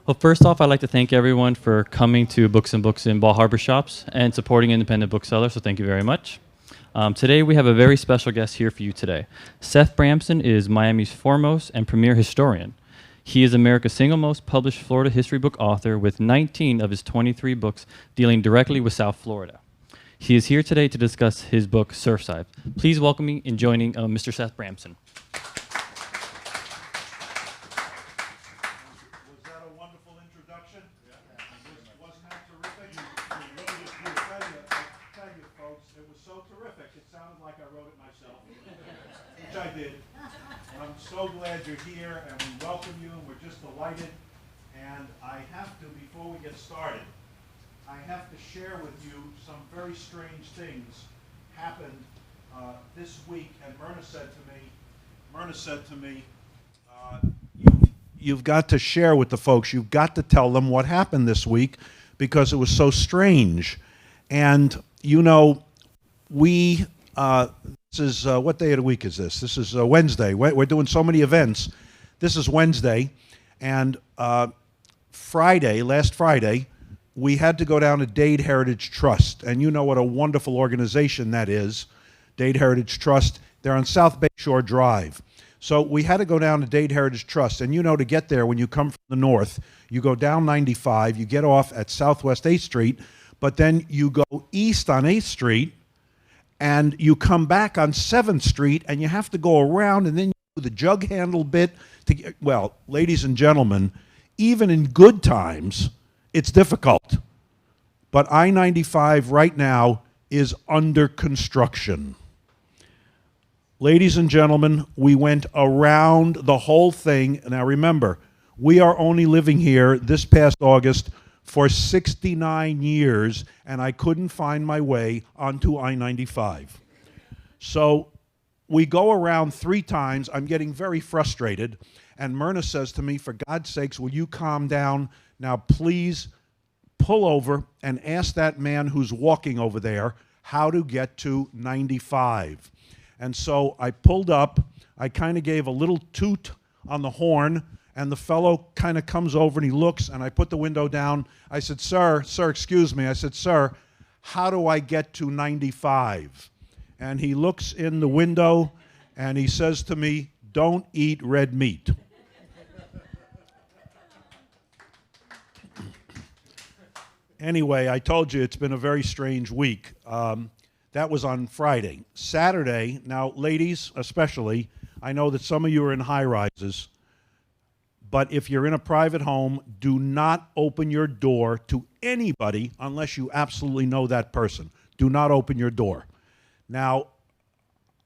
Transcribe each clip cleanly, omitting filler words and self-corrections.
Well, first off, I'd like to thank everyone for coming to Books and Books in Bal Harbour Shops and supporting independent booksellers, so thank you very much. Today, we have a very special guest here for you today. Seth Bramson is Miami's foremost and premier historian. He is America's single most published Florida history book author with 19 of his 23 books dealing directly with South Florida. He is here today to discuss his book, Surfside. Please welcome me in joining Mr. Seth Bramson. I did. I'm so glad you're here, and we welcome you, and we're just delighted. And I have to, before we get started, I have to share with you some very strange things happened this week. And Myrna said to me, you've got to share with the folks. You've got to tell them what happened this week because it was so strange. And you know, we. This is, what day of the week is this? This is Wednesday. We're doing so many events. This is Wednesday, and last Friday, we had to go down to Dade Heritage Trust, and you know what a wonderful organization that is, Dade Heritage Trust. They're on South Bayshore Drive. So we had to go down to Dade Heritage Trust, and you know, to get there, when you come from the north, you go down 95, you get off at Southwest 8th Street, but then you go east on 8th Street, and you come back on 7th Street, and you have to go around, and then you do the jug handle bit. Well, ladies and gentlemen, even in good times, it's difficult. But I-95 right now is under construction. Ladies and gentlemen, we went around the whole thing. Now remember, we are only living here this past August for 69 years, and I couldn't find my way onto I-95. So we go around 3 times. I'm getting very frustrated, and Myrna says to me, for God's sakes, will you calm down? Now please pull over and ask that man who's walking over there how to get to 95. And so I pulled up. I kind of gave a little toot on the horn, and the fellow kind of comes over and he looks, and I put the window down. I said, sir, excuse me. I said, sir, how do I get to 95? And he looks in the window and he says to me, don't eat red meat. Anyway, I told you it's been a very strange week. That was on Friday. Saturday, now ladies especially, I know that some of you are in high rises. But if you're in a private home, do not open your door to anybody unless you absolutely know that person. Do not open your door. Now,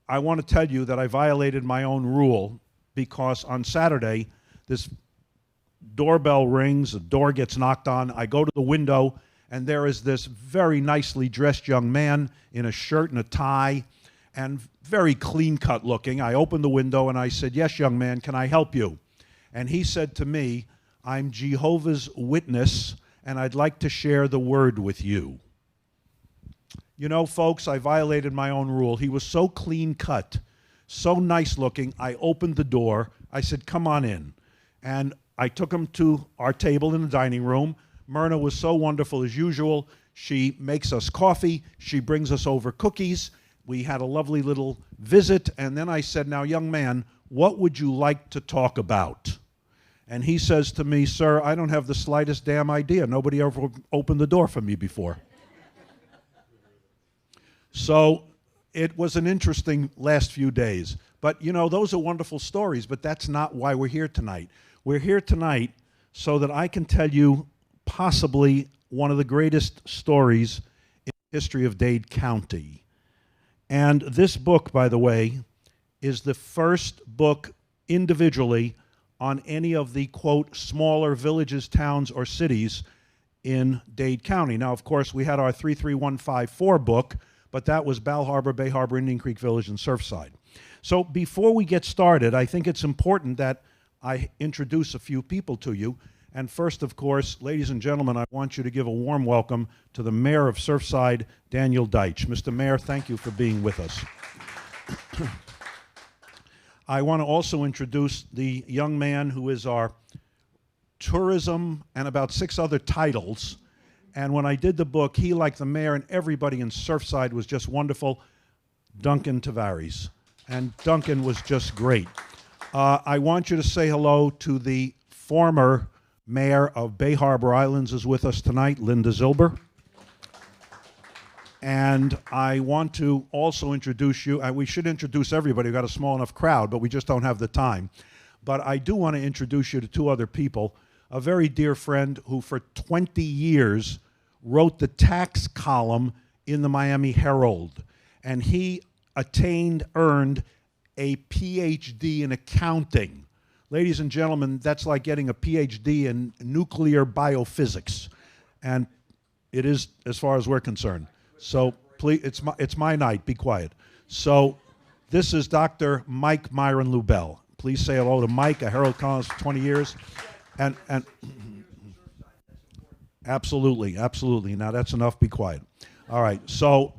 I want to tell you that I violated my own rule because on Saturday, this doorbell rings, the door gets knocked on, I go to the window, and there is this very nicely dressed young man in a shirt and a tie and very clean-cut looking. I opened the window and I said, yes, young man, can I help you? And he said to me, I'm Jehovah's Witness, and I'd like to share the word with you. You know, folks, I violated my own rule. He was so clean-cut, so nice-looking. I opened the door. I said, come on in. And I took him to our table in the dining room. Myrna was so wonderful as usual. She makes us coffee. She brings us over cookies. We had a lovely little visit. And then I said, now, young man, what would you like to talk about? And he says to me, sir, I don't have the slightest damn idea. Nobody ever opened the door for me before. So it was an interesting last few days. But, you know, those are wonderful stories, but that's not why we're here tonight. We're here tonight so that I can tell you possibly one of the greatest stories in the history of Dade County. And this book, by the way, is the first book individually on any of the, quote, smaller villages, towns, or cities in Dade County. Now, of course, we had our 33154 book, but that was Bal Harbour, Bay Harbor, Indian Creek Village, and Surfside. So before we get started, I think it's important that I introduce a few people to you. And first, of course, ladies and gentlemen, I want you to give a warm welcome to the Mayor of Surfside, Daniel Deitch. Mr. Mayor, thank you for being with us. I want to also introduce the young man who is our tourism, and about 6 other titles. And when I did the book, he, like the mayor and everybody in Surfside, was just wonderful. Duncan Tavares. And Duncan was just great. I want you to say hello to the former mayor of Bay Harbor Islands is with us tonight, Linda Zilber. And I want to also introduce you, we should introduce everybody, we've got a small enough crowd, but we just don't have the time. But I do want to introduce you to 2 other people. A very dear friend who for 20 years wrote the tax column in the Miami Herald. And he earned a PhD in accounting. Ladies and gentlemen, that's like getting a PhD in nuclear biophysics. And it is, as far as we're concerned. So please, it's my night, be quiet. So this is Dr. Mike Myron Lubell. Please say hello to Mike, a Herald columnist for 20 years. And absolutely, absolutely. Now that's enough, be quiet. All right, so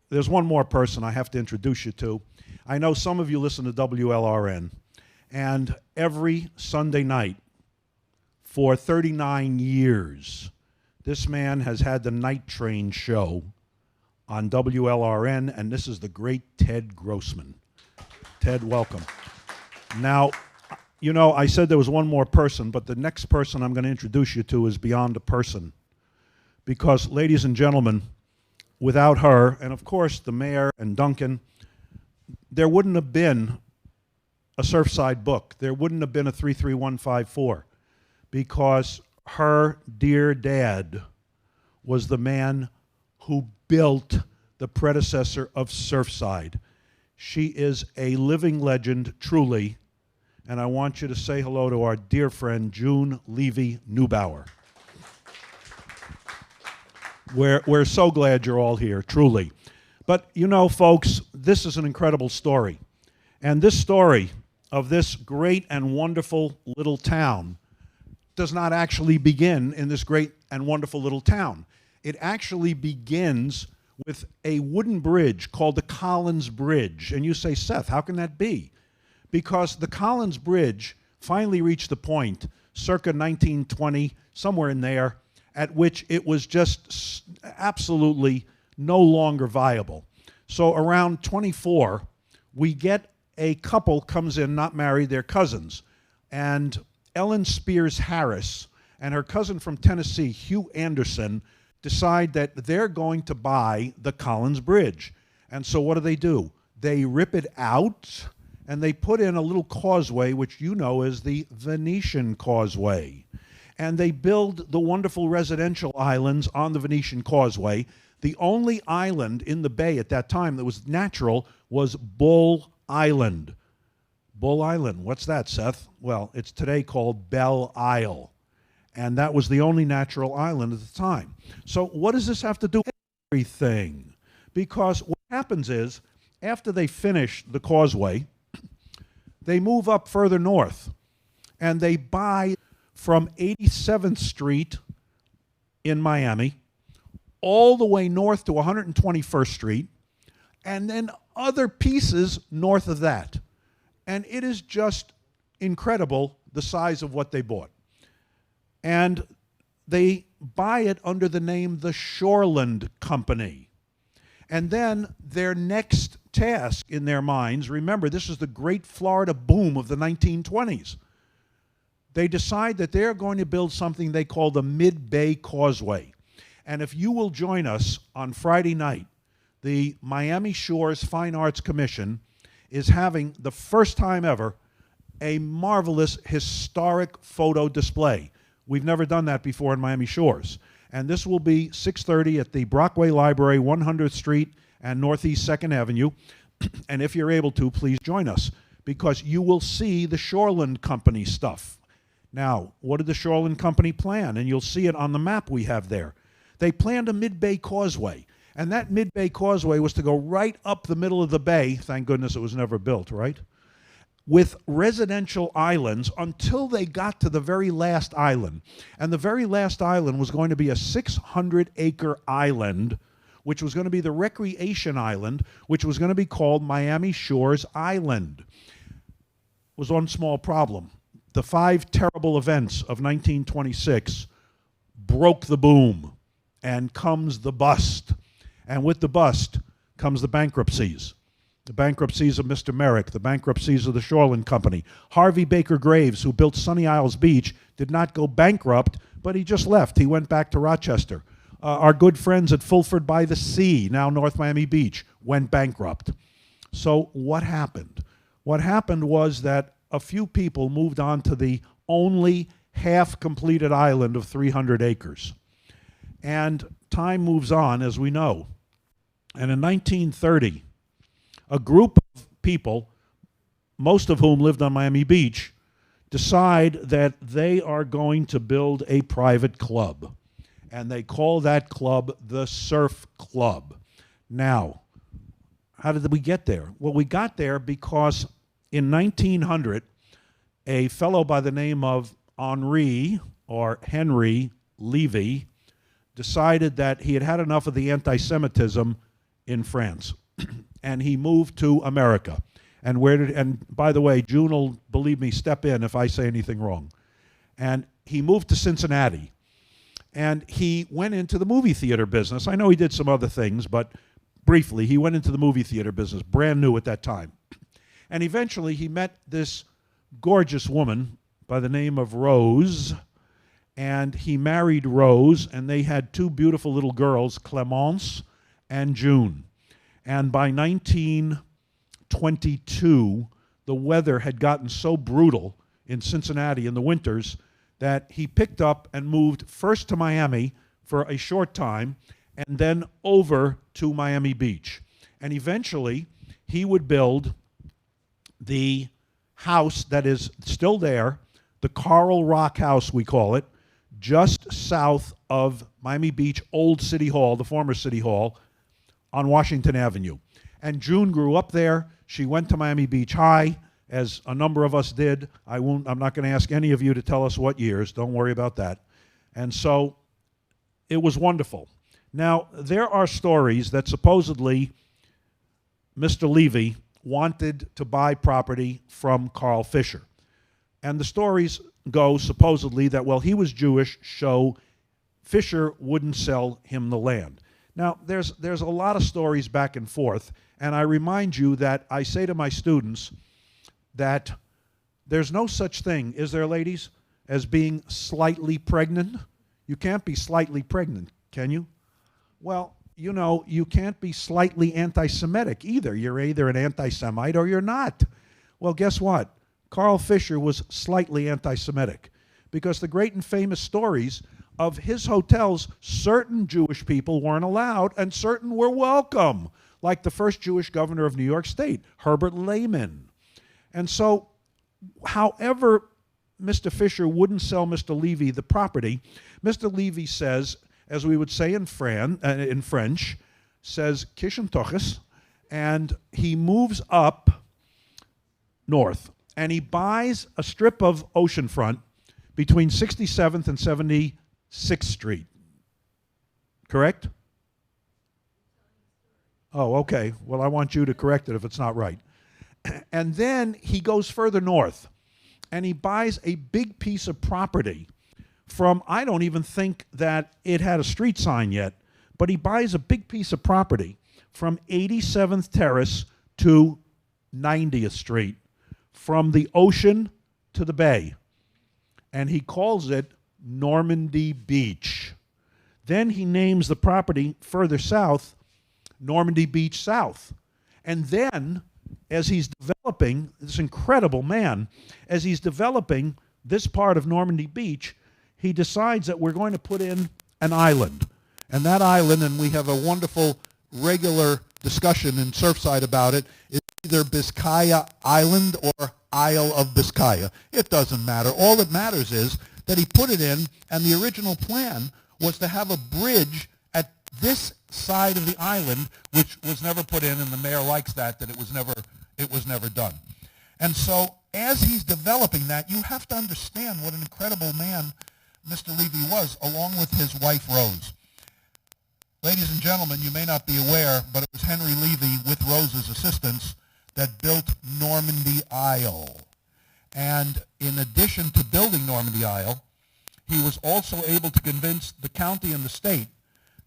there's one more person I have to introduce you to. I know some of you listen to WLRN, and every Sunday night for 39 years, this man has had the Night Train show on WLRN, and this is the great Ted Grossman. Ted, welcome. Now, you know, I said there was one more person, but the next person I'm going to introduce you to is beyond a person. Because, ladies and gentlemen, without her, and of course the mayor and Duncan, there wouldn't have been a Surfside book. There wouldn't have been a 33154, because her dear dad was the man who built the predecessor of Surfside. She is a living legend, truly, and I want you to say hello to our dear friend, June Levy-Neubauer. We're so glad you're all here, truly. But you know, folks, this is an incredible story. And this story of this great and wonderful little town does not actually begin in this great and wonderful little town. It actually begins with a wooden bridge called the Collins Bridge. And you say, Seth, how can that be? Because the Collins Bridge finally reached the point, circa 1920, somewhere in there, at which it was just absolutely no longer viable. So around 24, we get a couple comes in, not married, they're cousins. And Ellen Spears Harris and her cousin from Tennessee, Hugh Anderson, decide that they're going to buy the Collins Bridge. And so what do? They rip it out and they put in a little causeway, which you know is the Venetian Causeway. And they build the wonderful residential islands on the Venetian Causeway. The only island in the bay at that time that was natural was Bull Island. Bull Island, what's that, Seth? Well, it's today called Belle Isle. And that was the only natural island at the time. So what does this have to do with everything? Because what happens is, after they finish the causeway, they move up further north. And they buy from 87th Street in Miami all the way north to 121st Street, and then other pieces north of that. And it is just incredible, the size of what they bought. And they buy it under the name the Shoreland Company. And then their next task in their minds, remember, this is the great Florida boom of the 1920s. They decide that they're going to build something they call the Mid-Bay Causeway. And if you will join us on Friday night, the Miami Shores Fine Arts Commission is having, the first time ever, a marvelous historic photo display. We've never done that before in Miami Shores. And this will be 6:30 at the Brockway Library, 100th Street and Northeast 2nd Avenue. And if you're able to, please join us, because you will see the Shoreland Company stuff. Now, what did the Shoreland Company plan? And you'll see it on the map we have there. They planned a Mid-Bay Causeway. And that Mid-Bay Causeway was to go right up the middle of the bay. Thank goodness it was never built, right? With residential islands until they got to the very last island. And the very last island was going to be a 600-acre island, which was going to be the recreation island, which was going to be called Miami Shores Island. Was one small problem. the 5 terrible events of 1926 broke the boom, and comes the bust. And with the bust comes the bankruptcies. The bankruptcies of Mr. Merrick, the bankruptcies of the Shoreland Company. Harvey Baker Graves, who built Sunny Isles Beach, did not go bankrupt, but he just left. He went back to Rochester. Our good friends at Fulford by the Sea, now North Miami Beach, went bankrupt. So what happened? What happened was that a few people moved on to the only half-completed island of 300 acres. And time moves on, as we know. And in 1930, a group of people, most of whom lived on Miami Beach, decide that they are going to build a private club. And they call that club the Surf Club. Now, how did we get there? Well, we got there because in 1900, a fellow by the name of Henri Levy decided that he had had enough of the anti-Semitism in France. And he moved to America. And by the way, June will, believe me, step in if I say anything wrong. And he moved to Cincinnati. And he went into the movie theater business. I know he did some other things, but briefly, he went into the movie theater business, brand new at that time. And eventually, he met this gorgeous woman by the name of Rose, and he married Rose, and they had 2 beautiful little girls, Clemence and June. And by 1922, the weather had gotten so brutal in Cincinnati in the winters that he picked up and moved first to Miami for a short time and then over to Miami Beach. And eventually, he would build the house that is still there, the Coral Rock House, we call it, just south of Miami Beach Old City Hall, the former City Hall, on Washington Avenue. And June grew up there. She went to Miami Beach High, as a number of us did. I'm not going to ask any of you to tell us what years. Don't worry about that. And so it was wonderful. Now, there are stories that supposedly Mr. Levy wanted to buy property from Carl Fisher. And the stories go supposedly that, well, he was Jewish, so Fisher wouldn't sell him the land. Now, there's a lot of stories back and forth, and I remind you that I say to my students that there's no such thing, is there, ladies, as being slightly pregnant? You can't be slightly pregnant, can you? Well, you know, you can't be slightly anti-Semitic either. You're either an anti-Semite or you're not. Well, guess what? Carl Fisher was slightly anti-Semitic because the great and famous stories of his hotels, certain Jewish people weren't allowed and certain were welcome, like the first Jewish governor of New York State, Herbert Lehman. And so, however Mr. Fisher wouldn't sell Mr. Levy the property, Mr. Levy says, as we would say in French, says Kishon Toches, and he moves up north, and he buys a strip of oceanfront between 67th and 76th Street. Correct? Oh, okay. Well, I want you to correct it if it's not right. And then he goes further north, and he buys a big piece of property from, I don't even think that it had a street sign yet, but he buys a big piece of property from 87th Terrace to 90th Street, from the ocean to the bay. And he calls it Normandy Beach. Then he names the property further south, Normandy Beach South. And then, as he's developing, this incredible man, as he's developing this part of Normandy Beach, he decides that we're going to put in an island. And that island, and we have a wonderful regular discussion in Surfside about it, is either Biscaya Island or Isle of Biscaya. It doesn't matter. All that matters is that he put it in, and the original plan was to have a bridge at this side of the island, which was never put in, and the mayor likes that it was never done. And so as he's developing that, you have to understand what an incredible man Mr. Levy was, along with his wife, Rose. Ladies and gentlemen, you may not be aware, but it was Henry Levy, with Rose's assistance, that built Normandy Isle. And in addition to building Normandy Isle, he was also able to convince the county and the state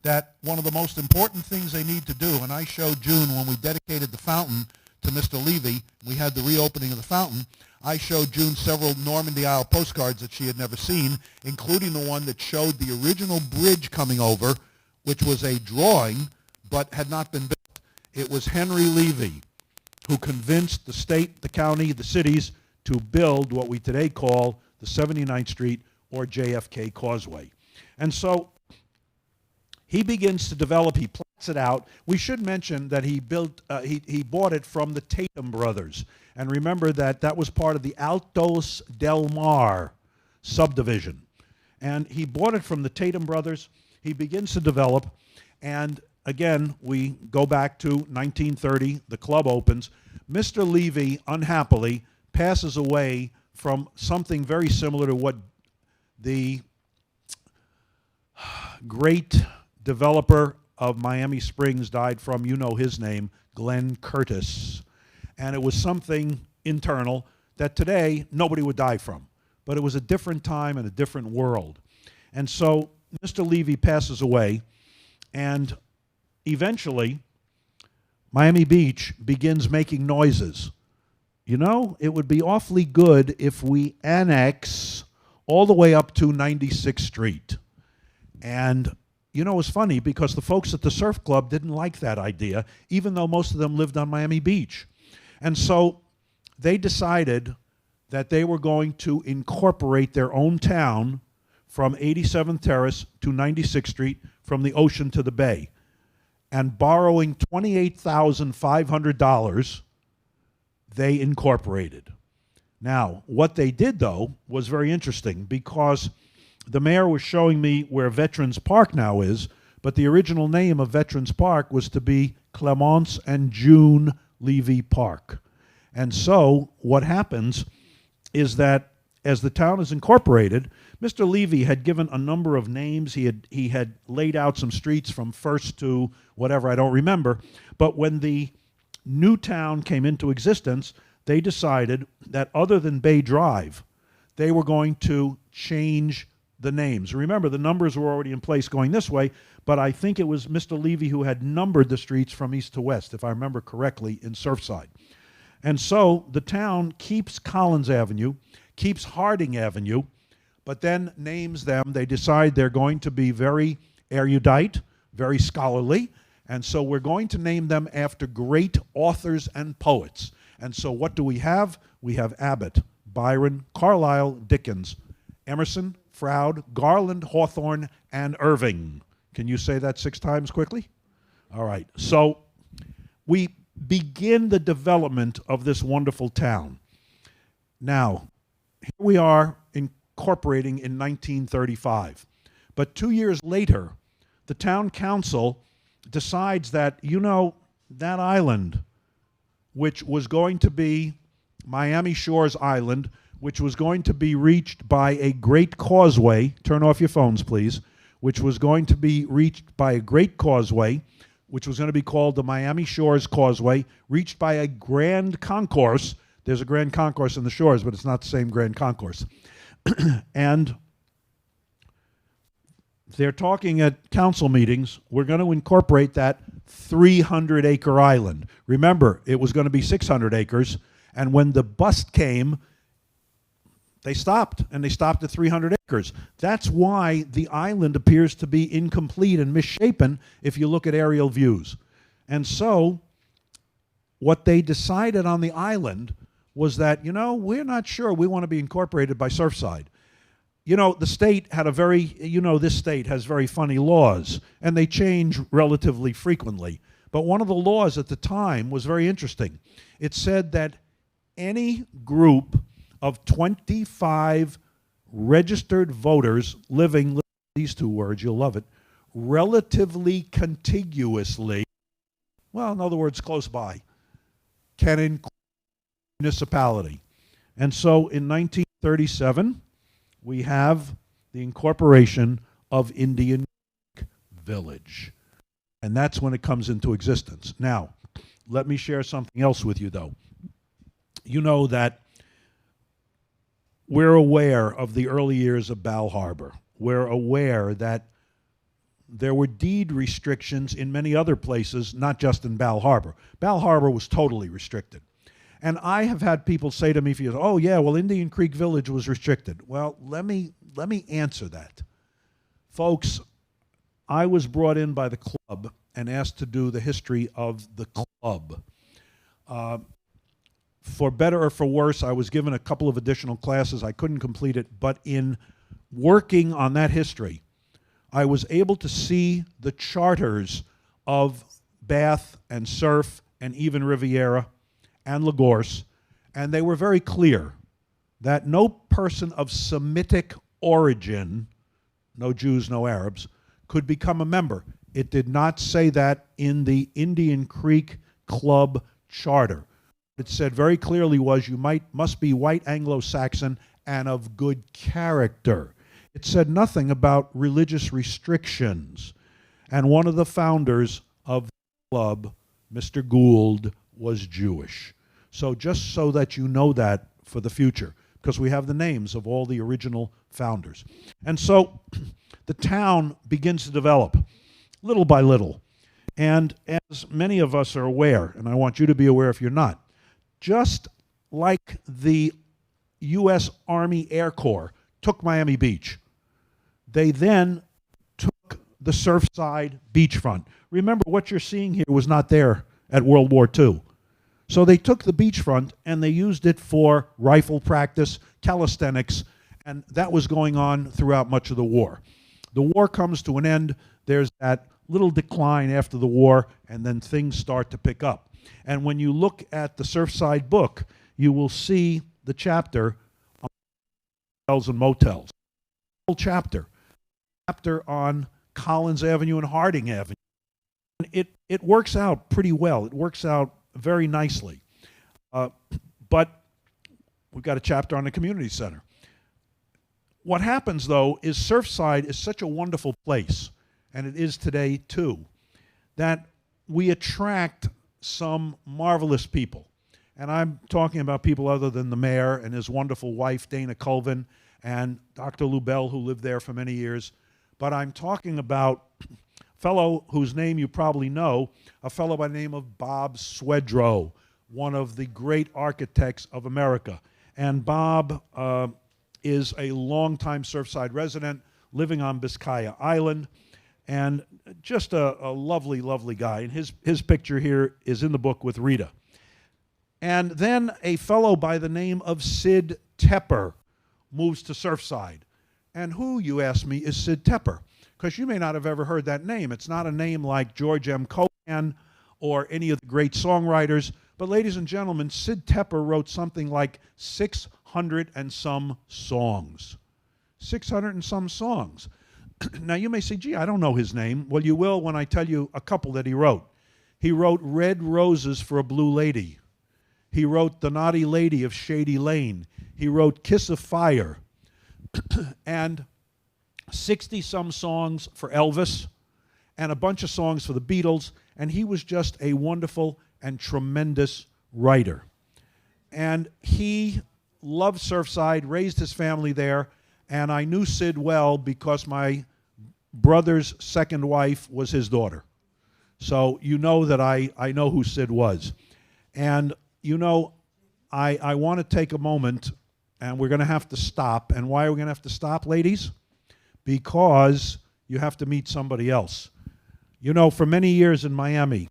that one of the most important things they need to do, and I showed June when we dedicated the fountain to Mr. Levy, we had the reopening of the fountain, I showed June several Normandy Isle postcards that she had never seen, including the one that showed the original bridge coming over, which was a drawing but had not been built. It was Henry Levy who convinced the state, the county, the cities to build what we today call the 79th Street or JFK Causeway. And so he begins to develop, he plots it out. We should mention that he bought it from the Tatum brothers. And remember that that was part of the Altos Del Mar subdivision. And he bought it from the Tatum brothers. He begins to develop. And again, we go back to 1930. The club opens. Mr. Levy, unhappily, passes away from something very similar to what the great developer of Miami Springs died from. You know his name, Glenn Curtis. And it was something internal that today nobody would die from. But it was a different time and a different world. And so Mr. Levy passes away, and eventually Miami Beach begins making noises. You know, it would be awfully good if we annex all the way up to 96th Street. And you know, it's funny because the folks at the surf club didn't like that idea, even though most of them lived on Miami Beach. And so they decided that they were going to incorporate their own town from 87th Terrace to 96th Street, from the ocean to the bay. And borrowing $28,500, they incorporated. Now, what they did, though, was very interesting because the mayor was showing me where Veterans Park now is, but the original name of Veterans Park was to be Clemence and June Levy Park. And so what happens is that as the town is incorporated, Mr. Levy had given a number of names. He had laid out some streets from First to whatever, I don't remember. But when the new town came into existence, they decided that other than Bay Drive, they were going to change the names. Remember, the numbers were already in place going this way, but I think it was Mr. Levy who had numbered the streets from east to west, if I remember correctly, in Surfside. And so the town keeps Collins Avenue, keeps Harding Avenue, but then names them. They decide they're going to be very erudite, very scholarly, and so we're going to name them after great authors and poets. And so what do we have? We have Abbott, Byron, Carlyle, Dickens, Emerson, Froude, Garland, Hawthorne, and Irving. Can you say that 6 times quickly? All right. So we begin the development of this wonderful town. Now, here we are incorporating in 1935. But 2 years later, the town council decides that, you know, that island, which was going to be Miami Shores Island, which was going to be reached by a great causeway, turn off your phones, please, which was going to be reached by a great causeway, which was going to be called the Miami Shores Causeway, reached by a grand concourse. There's a grand concourse in the shores, but it's not the same grand concourse. And they're talking at council meetings, we're going to incorporate that 300-acre island. Remember, it was going to be 600 acres, and when the bust came, they stopped, and they stopped at 300 acres. That's why the island appears to be incomplete and misshapen if you look at aerial views. And so what they decided on the island was that, you know, we're not sure we want to be incorporated by Surfside. You know, the state had a very, you know, this state has very funny laws, and they change relatively frequently. But one of the laws at the time was very interesting. It said that any group of 25 registered voters living, these 2 words, you'll love it, relatively contiguously, well, in other words, close by, can incorporate a municipality. And so in 1937, we have the incorporation of Indian Village. And that's when it comes into existence. Now, let me share something else with you, though. You know that we're aware of the early years of Bal Harbour. We're aware that there were deed restrictions in many other places, not just in Bal Harbour. Bal Harbour was totally restricted. And I have had people say to me, oh yeah, well, Indian Creek Village was restricted. Well, let me answer that. Folks, I was brought in by the club and asked to do the history of the club. For better or for worse, I was given a couple of additional classes. I couldn't complete it, but in working on that history, I was able to see the charters of Bath and Surf and even Riviera and Lagorce, and they were very clear that no person of Semitic origin, no Jews, no Arabs, could become a member. It did not say that in the Indian Creek Club charter. It said very clearly was you must be white Anglo-Saxon and of good character. It said nothing about religious restrictions. And one of the founders of the club, Mr. Gould, was Jewish. So just so that you know that for the future, because we have the names of all the original founders. And so the town begins to develop little by little. And as many of us are aware, and I want you to be aware if you're not, just like the U.S. Army Air Corps took Miami Beach, they then took the Surfside beachfront. Remember, what you're seeing here was not there at World War II. So they took the beachfront and they used it for rifle practice, calisthenics, and that was going on throughout much of the war. The war comes to an end. There's that little decline after the war, and then things start to pick up. And when you look at the Surfside book, you will see the chapter on hotels and motels. Whole chapter on Collins Avenue and Harding Avenue. It works out pretty well. It works out very nicely. But we've got a chapter on the community center. What happens, though, is Surfside is such a wonderful place, and it is today, too, that we attract some marvelous people. And I'm talking about people other than the mayor and his wonderful wife, Dana Colvin, and Dr. Lubell, who lived there for many years. But I'm talking about a fellow whose name you probably know, a fellow by the name of Bob Swedroe, one of the great architects of America. And Bob is a longtime Surfside resident living on Biscaya Island, and just a lovely, lovely guy. And his picture here is in the book with Rita. And then a fellow by the name of Sid Tepper moves to Surfside. And who, you ask me, is Sid Tepper? Because you may not have ever heard that name. It's not a name like George M. Cohan or any of the great songwriters. But ladies and gentlemen, Sid Tepper wrote something like 600 and some songs. 600 and some songs. Now you may say, gee, I don't know his name. Well, you will when I tell you a couple that he wrote. He wrote Red Roses for a Blue Lady. He wrote The Naughty Lady of Shady Lane. He wrote Kiss of Fire. And 60-some songs for Elvis and a bunch of songs for the Beatles. And he was just a wonderful and tremendous writer. And he loved Surfside, raised his family there, and I knew Sid well because my brother's second wife was his daughter. So you know that I know who Sid was. And you know, I want to take a moment, and we're going to have to stop. And why are we going to have to stop, ladies? Because you have to meet somebody else. You know, for many years in Miami,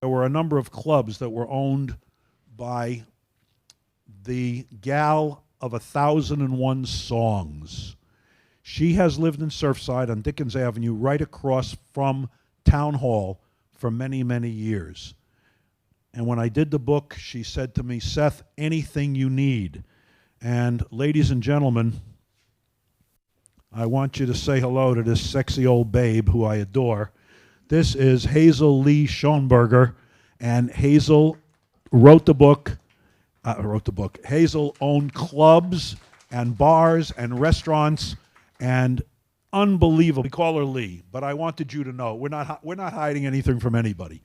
there were a number of clubs that were owned by the gal of 1,001 Songs. She has lived in Surfside on Dickens Avenue right across from Town Hall for many, many years. And when I did the book, she said to me, Seth, anything you need. And ladies and gentlemen, I want you to say hello to this sexy old babe who I adore. This is Hazel Lee Schoenberger, and Hazel wrote the book. Hazel owned clubs and bars and restaurants, and unbelievable. We call her Lee, but I wanted you to know we're not hiding anything from anybody.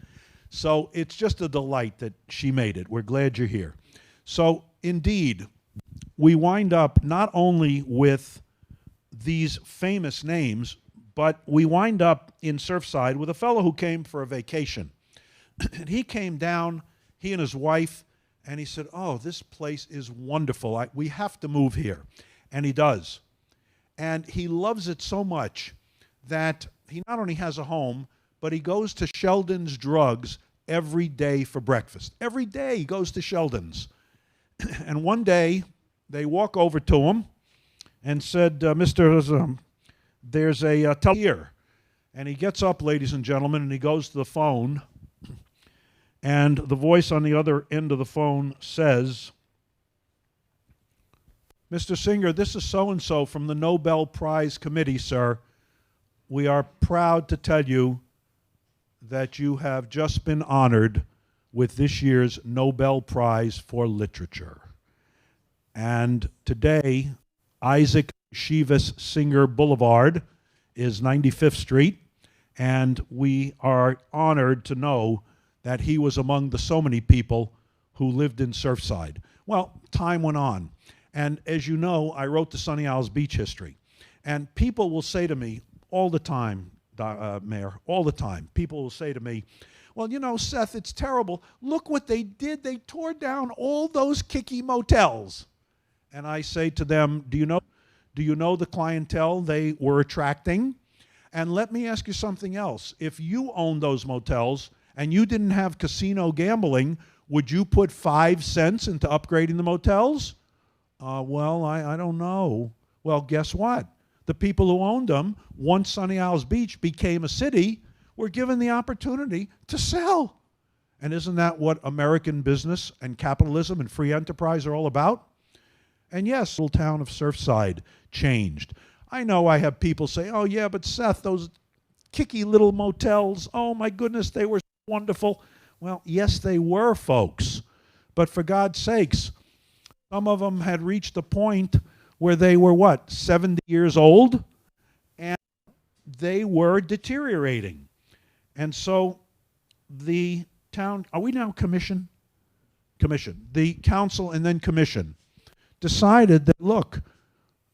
So it's just a delight that she made it. We're glad you're here. So indeed, we wind up not only with these famous names, but we wind up in Surfside with a fellow who came for a vacation. And he came down, he and his wife, and he said, "Oh, this place is wonderful. We have to move here." And he does. And he loves it so much that he not only has a home, but he goes to Sheldon's Drugs every day for breakfast. Every day he goes to Sheldon's. And one day they walk over to him and said, "Mr. There's a tele here." And he gets up, ladies and gentlemen, and he goes to the phone. And the voice on the other end of the phone says, "Mr. Singer, this is so-and-so from the Nobel Prize Committee, sir. We are proud to tell you that you have just been honored with this year's Nobel Prize for Literature. And today, Isaac Shivas Singer Boulevard is 95th Street, and we are honored to know that he was among the so many people who lived in Surfside." Well, time went on. And as you know, I wrote the Sunny Isles Beach history. And people will say to me all the time, Mayor, all the time, people will say to me, "Well, you know, Seth, it's terrible. Look what they did. They tore down all those kicky motels." And I say to them, do you know the clientele they were attracting? And let me ask you something else. If you owned those motels and you didn't have casino gambling, would you put 5 cents into upgrading the motels? Well, I don't know. Well, guess what? The people who owned them, once Sunny Isles Beach became a city, were given the opportunity to sell. And isn't that what American business and capitalism and free enterprise are all about? And yes, the little town of Surfside changed. I know I have people say, "Oh yeah, but Seth, those kicky little motels, oh my goodness, they were wonderful." Well, yes, they were, folks. But for God's sakes, some of them had reached a point where they were, 70 years old? And they were deteriorating. And so the town, are we now commission? Commission. The council and then commission decided that, look,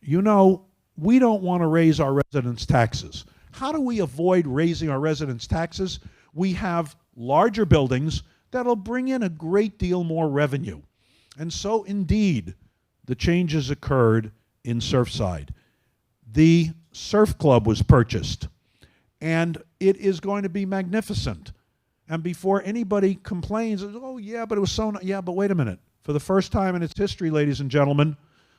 you know, we don't want to raise our residents' taxes. How do we avoid raising our residents' taxes? We have larger buildings that'll bring in a great deal more revenue. And so, indeed, the changes occurred in Surfside. The surf club was purchased, and it is going to be magnificent. And before anybody complains, "Oh, yeah, but it was so yeah, but wait a minute. For the first time in its history, ladies and gentlemen,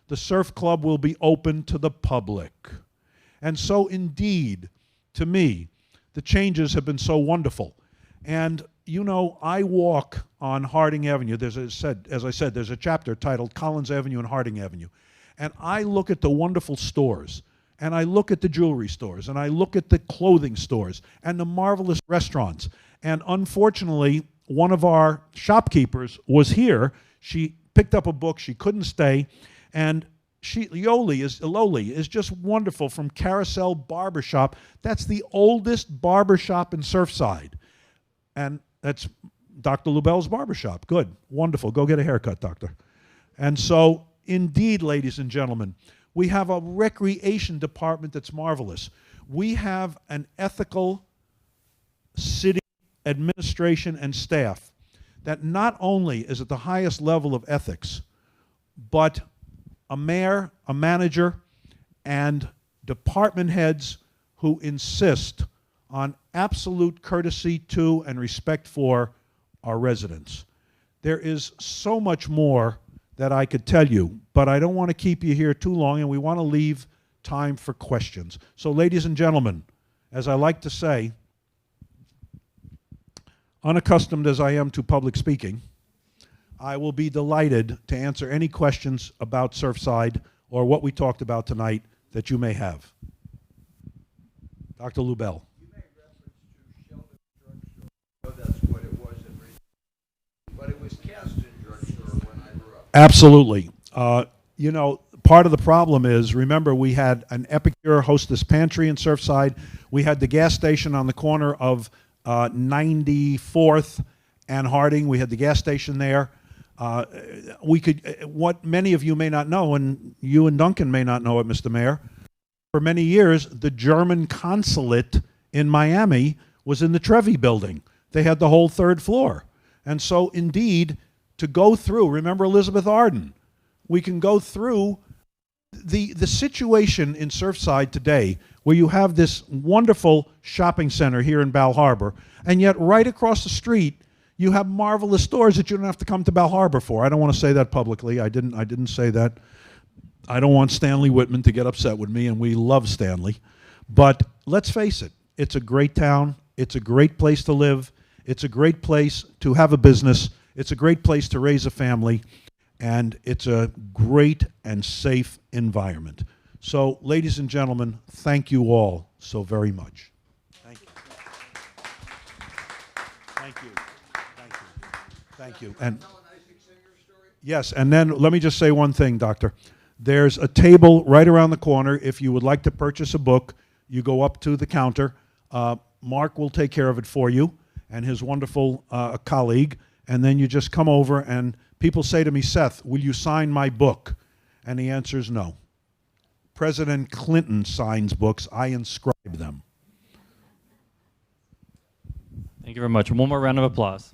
the surf club will be open to the public." And so, indeed, to me, the changes have been so wonderful. And, you know, I walk on Harding Avenue. As I said, there's a chapter titled Collins Avenue and Harding Avenue. And I look at the wonderful stores, and I look at the jewelry stores, and I look at the clothing stores, and the marvelous restaurants. And unfortunately, one of our shopkeepers was here. She picked up a book. She couldn't stay. And Loli is just wonderful, from Carousel Barbershop. That's the oldest barbershop in Surfside. And that's Dr. Lubell's barbershop. Good. Wonderful. Go get a haircut, doctor. And so, indeed, ladies and gentlemen, we have a recreation department that's marvelous. We have an ethical city administration and staff that not only is at the highest level of ethics, but a mayor, a manager, and department heads who insist on absolute courtesy to and respect for our residents. There is so much more that I could tell you, but I don't want to keep you here too long, and we want to leave time for questions. So, ladies and gentlemen, as I like to say, unaccustomed as I am to public speaking, I will be delighted to answer any questions about Surfside or what we talked about tonight that you may have. Dr. Lubell. You made reference to Sheldon's drugstore. I know that's what it was in recent, but it was Caston drugstore when I grew up. Absolutely. You know, part of the problem is, remember, we had an Epicure Hostess Pantry in Surfside. We had the gas station on the corner of 94th and Harding. We had the gas station there. We could, what many of you may not know, and you and Duncan may not know it, Mr. Mayor, for many years, the German consulate in Miami was in the Trevi building. They had the whole third floor. And so, indeed, to go through, remember Elizabeth Arden, we can go through the situation in Surfside today, where you have this wonderful shopping center here in Bal Harbour, and yet right across the street, you have marvelous stores that you don't have to come to Bal Harbour for. I don't want to say that publicly. I didn't say that. I don't want Stanley Whitman to get upset with me, and we love Stanley. But let's face it, it's a great town. It's a great place to live. It's a great place to have a business. It's a great place to raise a family. And it's a great and safe environment. So, ladies and gentlemen, thank you all so very much. Thank you. Thank you. Thank you. Thank you. And yes, and then let me just say one thing, Doctor. There's a table right around the corner. If you would like to purchase a book, you go up to the counter. Mark will take care of it for you, and his wonderful colleague, and then you just come over, and people say to me, Seth, will you sign my book? And the answer is no. President Clinton signs books. I inscribe them. Thank you very much. One more round of applause.